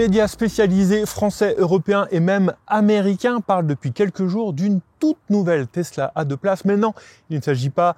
médias spécialisés français, européens et même américains parlent depuis quelques jours d'une toute nouvelle Tesla à deux places. Mais non, il ne s'agit pas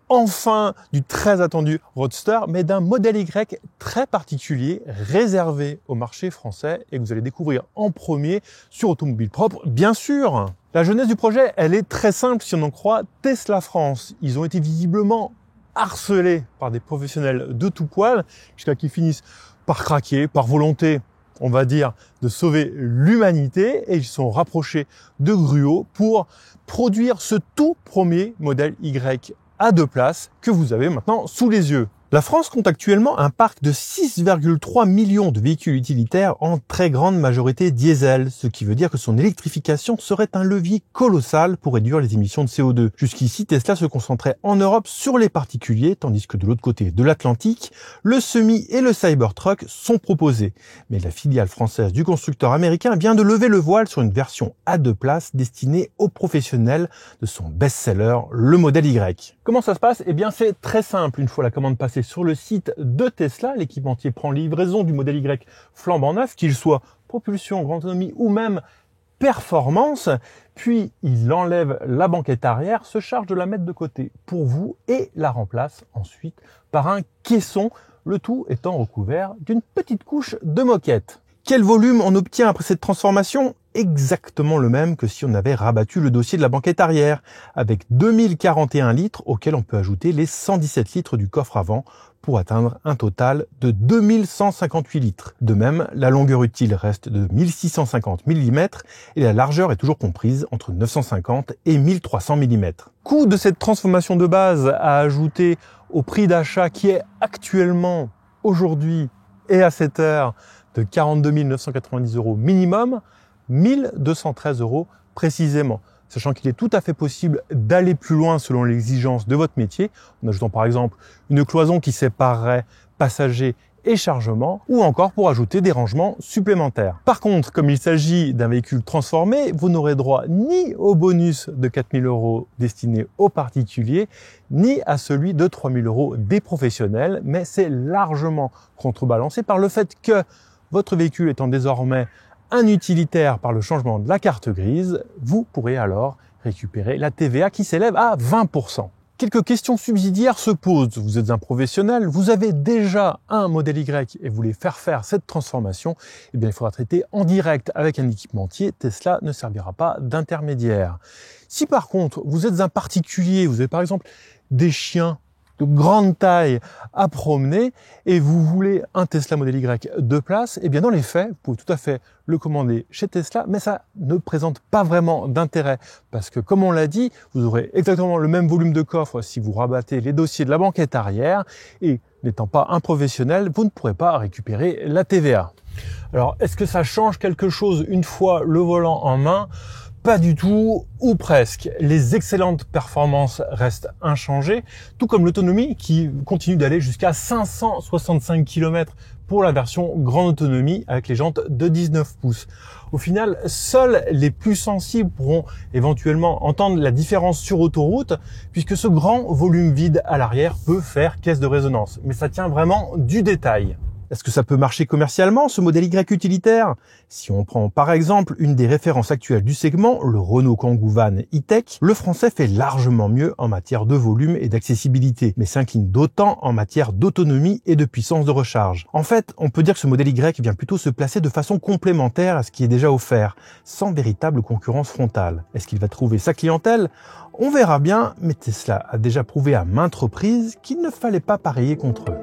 enfin du très attendu Roadster, mais d'un modèle Y très particulier, réservé au marché français et que vous allez découvrir en premier sur Automobile Propre, bien sûr. La genèse du projet, elle est très simple si on en croit Tesla France. Ils ont été visiblement harcelés par des professionnels de tout poil jusqu'à qu'ils finissent par craquer, par volonté, on va dire, de sauver l'humanité, et ils se sont rapprochés de Gruo pour produire ce tout premier modèle Y à deux places que vous avez maintenant sous les yeux. La France compte actuellement un parc de 6,3 millions de véhicules utilitaires en très grande majorité diesel, ce qui veut dire que son électrification serait un levier colossal pour réduire les émissions de CO2. Jusqu'ici, Tesla se concentrait en Europe sur les particuliers, tandis que de l'autre côté de l'Atlantique, le Semi et le Cybertruck sont proposés. Mais la filiale française du constructeur américain vient de lever le voile sur une version à deux places destinée aux professionnels de son best-seller, le modèle Y. Comment ça se passe? Eh bien, c'est très simple. Une fois la commande passée sur le site de Tesla, l'équipementier prend livraison du modèle Y flambant neuf, qu'il soit propulsion, grande autonomie ou même performance, puis il enlève la banquette arrière, se charge de la mettre de côté pour vous et la remplace ensuite par un caisson, le tout étant recouvert d'une petite couche de moquette. Quel volume on obtient après cette transformation? Exactement le même que si on avait rabattu le dossier de la banquette arrière, avec 2041 litres auxquels on peut ajouter les 117 litres du coffre avant pour atteindre un total de 2158 litres. De même, la longueur utile reste de 1650 mm et la largeur est toujours comprise entre 950 et 1300 mm. Coût de cette transformation de base à ajouter au prix d'achat qui est actuellement, aujourd'hui et à cette heure, de 42 990 € minimum, 1213 € précisément. Sachant qu'il est tout à fait possible d'aller plus loin selon l'exigence de votre métier, en ajoutant par exemple une cloison qui séparerait passagers et chargement, ou encore pour ajouter des rangements supplémentaires. Par contre, comme il s'agit d'un véhicule transformé, vous n'aurez droit ni au bonus de 4 000 € destiné aux particuliers, ni à celui de 3 000 € des professionnels, mais c'est largement contrebalancé par le fait que votre véhicule étant désormais un utilitaire par le changement de la carte grise, vous pourrez alors récupérer la TVA qui s'élève à 20%. Quelques questions subsidiaires se posent. Vous êtes un professionnel, vous avez déjà un modèle Y et vous voulez faire cette transformation, eh bien il faudra traiter en direct avec un équipementier. Tesla ne servira pas d'intermédiaire. Si par contre vous êtes un particulier, vous avez par exemple des chiens de grande taille à promener et vous voulez un Tesla Model Y deux places, et bien dans les faits, vous pouvez tout à fait le commander chez Tesla, mais ça ne présente pas vraiment d'intérêt parce que comme on l'a dit, vous aurez exactement le même volume de coffre si vous rabattez les dossiers de la banquette arrière et n'étant pas un professionnel, vous ne pourrez pas récupérer la TVA. Alors, est-ce que ça change quelque chose une fois le volant en main ? Pas du tout, ou presque. Les excellentes performances restent inchangées, tout comme l'autonomie qui continue d'aller jusqu'à 565 km pour la version grande autonomie avec les jantes de 19 pouces. Au final, seuls les plus sensibles pourront éventuellement entendre la différence sur autoroute, puisque ce grand volume vide à l'arrière peut faire caisse de résonance. Mais ça tient vraiment du détail. Est-ce que ça peut marcher commercialement, ce modèle Y utilitaire? Si on prend par exemple une des références actuelles du segment, le Renault Kangoo Van E-Tech, le français fait largement mieux en matière de volume et d'accessibilité, mais s'incline d'autant en matière d'autonomie et de puissance de recharge. En fait, on peut dire que ce modèle Y vient plutôt se placer de façon complémentaire à ce qui est déjà offert, sans véritable concurrence frontale. Est-ce qu'il va trouver sa clientèle? On verra bien, mais Tesla a déjà prouvé à maintes reprises qu'il ne fallait pas parier contre eux.